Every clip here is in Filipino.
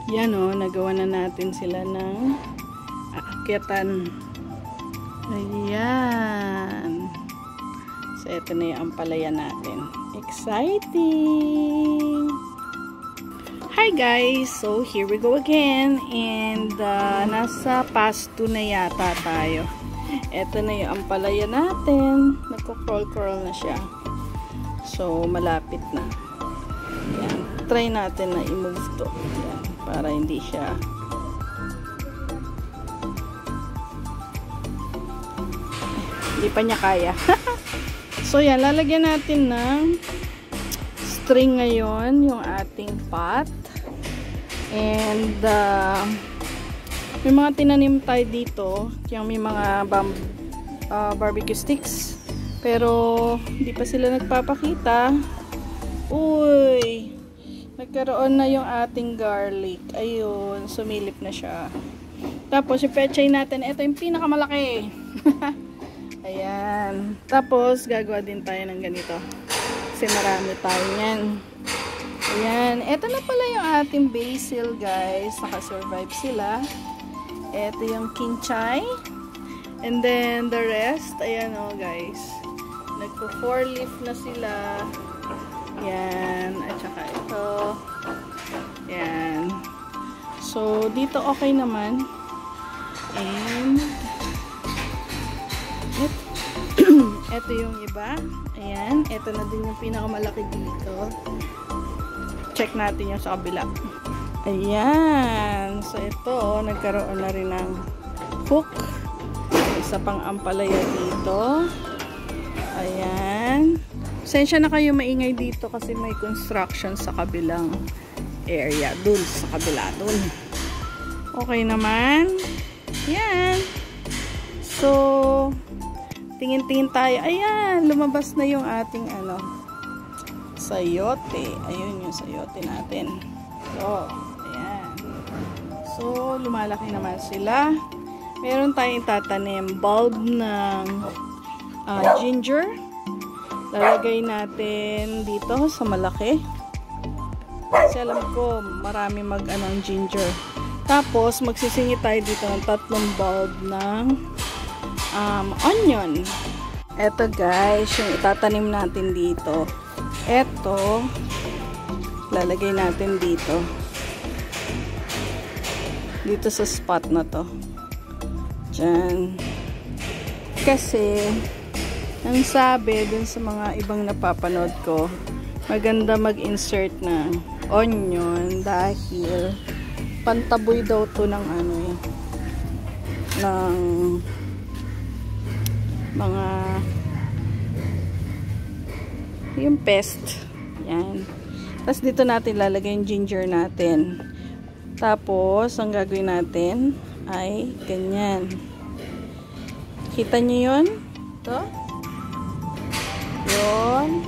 Yan o, nagawa na natin sila ng aakyatan. Ayan. So, ito na yung ampalaya natin. Exciting! Hi guys! So, here we go again. And, nasa past 2 na yata tayo. Ito na yung ampalaya natin. Nagko-crawl-crawl na siya. So, malapit na. Ayan. Try natin na i-move to. Ayan. Para hindi siya hindi pa niya kaya. So yan, lalagyan natin ng string ngayon yung ating pot. And may mga tinanim tayo dito, yung may mga barbecue sticks, pero hindi pa sila nagpapakita. Uy, nagkaroon na yung ating garlic. Ayun, sumilip na siya. Tapos, yung pechay natin, ito yung pinakamalaki. Ayan. Tapos, gagawa din tayo ng ganito. Kasi marami tayo yan. Ayan. Ito na pala yung ating basil, guys. Nakasurvive sila. Ito yung kinchay. And then, the rest, ayan o, guys. Nagpo-4 leaf na sila. Yan, at saka ito. Yan. So, dito okay naman. And ito yung iba. Ayan. Ito na din yung pinakamalaki dito. Check natin yung sa kabila. Ayan. So, ito, nagkaroon na rin ng hook. Isa pang ampalaya dito. Ayan. Sensya na kayo maingay dito kasi may construction sa kabilang area. Dun, sa kabila. Dun. Okay naman. Yan. So, tingin-tingin tayo. Ayan, lumabas na yung ating sayote. Ayun yung sayote natin. So, ayan. So, lumalaki naman sila. Meron tayong tatanim bulb ng ginger. Lalagay natin dito sa malaki. Kasi alam ko, marami mag-anong ginger. Tapos, magsisingit tayo dito ng 3 bulb ng onion. Eto guys, yung itatanim natin dito. Eto, lalagay natin dito. Dito sa spot na to. Diyan. Kasi, ang sabi dun sa mga ibang napapanood ko, maganda mag-insert ng onion dahil pantaboy daw to ng ng mga yung pest. Yan. Tapos dito natin lalagay yung ginger natin. Tapos ang gagawin natin ay ganyan. Kita nyo yun? Ito. Yun.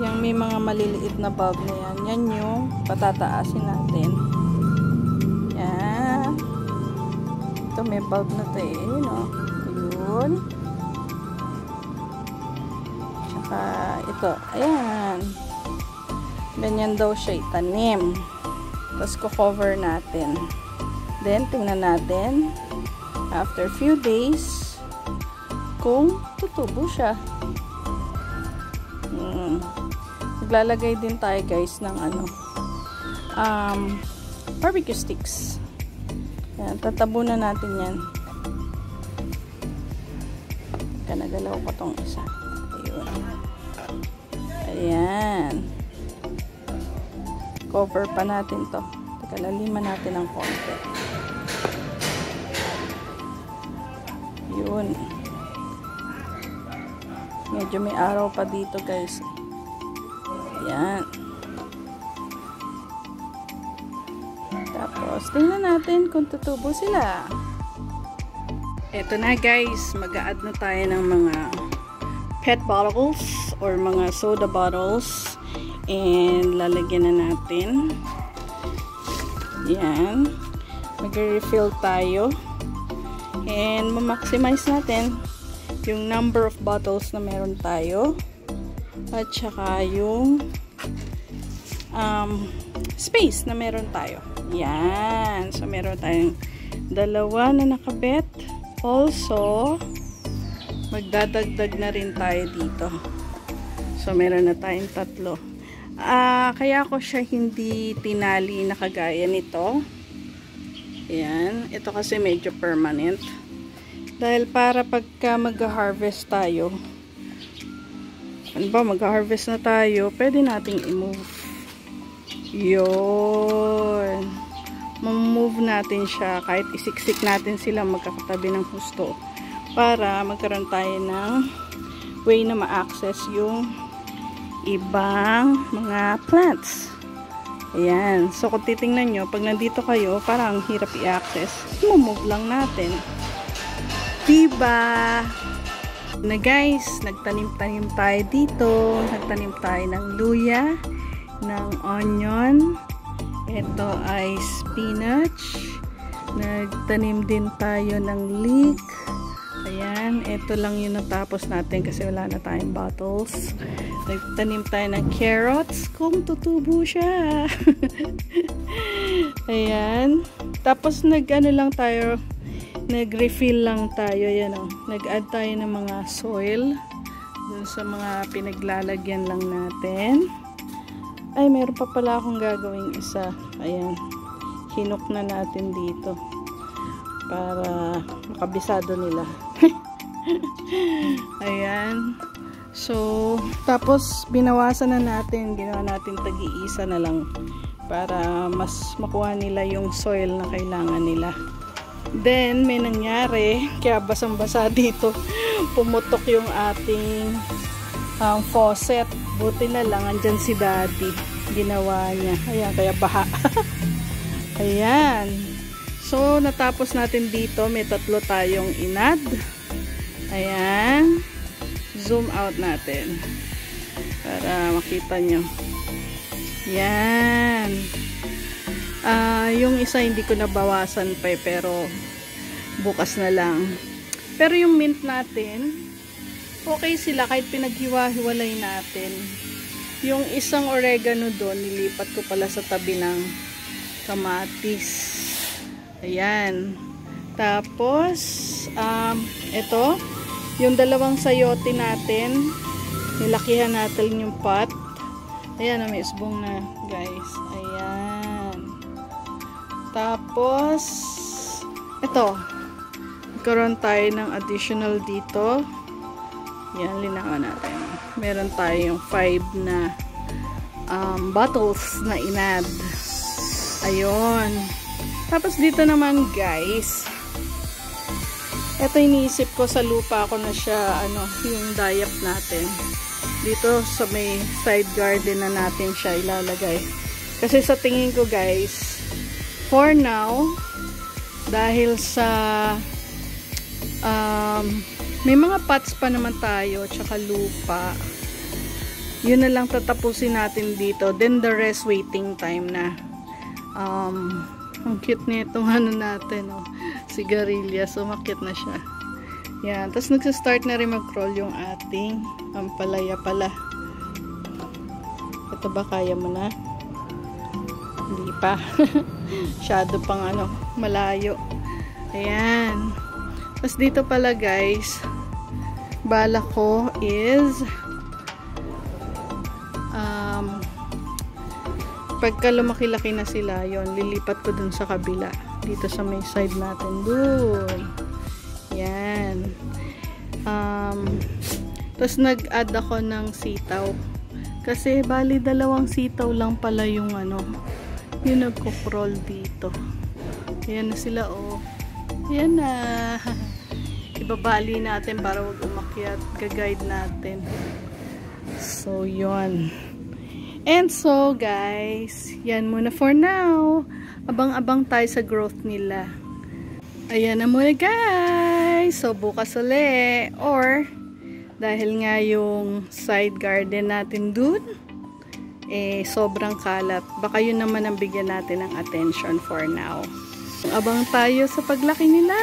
Yung may mga maliliit na bulb na yan. Yan yung patataasin natin. Yan. Ito may bulb na ito eh. Yun o. Yun. Tsaka ito. Ayan. Ganyan daw siya itanim. Tapos ko-cover natin. Then, tingnan natin. After few days, kung tutubo siya. Maglalagay din tayo guys ng barbecue sticks. Yan, tatabunan natin yan. Kanagalaw ko tong isa. Ayun. Ayan. Cover pa natin to. Teka, laliman natin ng konti. Yun. Medyo may araw pa dito guys. Ayan. Tapos, tingnan natin kung tutubo sila. Eto na guys, mag-a-add na tayo ng mga pet bottles or mga soda bottles. And lalagyan na natin. Ayan. Mag-refill tayo. And ma-maximize natin yung number of bottles na meron tayo. At saka yung space na meron tayo. Yan. So, meron tayong dalawa na nakabet. Also, magdadagdag na rin tayo dito. So, meron na tayong 3. Kaya ko siya hindi tinali na kagaya nito. Ayan. Ito kasi medyo permanent. Dahil para pagka mag-harvest tayo, ano ba, mag-harvest na tayo, pwede nating i-move. Yun. Ma-move natin siya kahit isiksik natin sila magkakatabi ng husto para magkaroon tayo ng way na ma-access yung ibang mga plants. Ayan. So, kung titingnan nyo, pag nandito kayo, parang hirap i-access. Ma-move lang natin. Diba? Na guys, nagtanim-tanim tayo dito. Nagtanim tayo ng luya, ng onion. Ito ay spinach. Nagtanim din tayo ng leek. Ayan, ito lang yung natapos natin kasi wala na tayong bottles. Nagtanim tayo ng carrots kung tutubo siya. Ayan. Tapos nag-ano lang tayo, nag-refill lang tayo. Ayan o. Nag-add tayo ng mga soil dun sa mga pinaglalagyan lang natin. Ay, meron pa pala akong gagawing isa. Ayan. Hinok na natin dito para makabisado nila. Ayan. So, tapos binawasan na natin. Ginawa natin tag-iisa na lang para mas makuha nila yung soil na kailangan nila. Then, may nangyari. Kaya basang-basa dito. Pumutok yung ating faucet. Buti na lang, andyan si Daddy. Ginawa niya. Ayan, kaya baha. Ayan. So, natapos natin dito. May 3 tayong inad. Ayan. Zoom out natin. Para makita nyo. Ayan. Yung isa hindi ko nabawasan pa pero bukas na lang. Pero yung mint natin, okay sila kahit pinaghiwa-hiwalay natin. Yung isang oregano doon, nilipat ko pala sa tabi ng kamatis. Ayan. Tapos, ito, yung 2 sayote natin, nilakihan natin yung pot. Ayan, may usbong na, guys. Ayan. Tapos, ito, nagkaroon tayo ng additional dito. Yan, linangan natin. Meron tayong 5 na bottles na inad. Ayun. Tapos dito naman, guys, ito iniisip ko sa lupa ko na siya, yung dayap natin. Dito sa may side garden na natin siya ilalagay. Kasi sa tingin ko, guys, for now, dahil sa may mga pots pa naman tayo, tsaka lupa, yun na lang tatapusin natin dito. Then the rest waiting time na. Ang cute nitong natin, sigarilyas. So, makit na siya. Yan. Tapos, nagsastart na rin mag-crawl yung ating ampalaya pala. Ito ba, kaya mo na? Hindi pa. Shadow pang malayo. Ayan. Tapos, dito pala, guys, bala ko is pagka lumaki-laki na sila, yon lilipat ko dun sa kabila. Dito sa may side natin. Dun. Yan. Tapos nag-add ako ng sitaw. Kasi bali 2 sitaw lang pala yung yung nagko-crawl dito. Ayan na sila, oh. Ayan na. Ibabali natin para wag umakyat. Ga-guide natin. So, yon. And so, guys, yan muna for now. Abang-abang tayo sa growth nila. Ayan na muna, guys. So, bukas ulit. Or, dahil nga yung side garden natin dun, sobrang kalat. Baka yun naman ang bigyan natin ng attention for now. Abang tayo sa paglaki nila.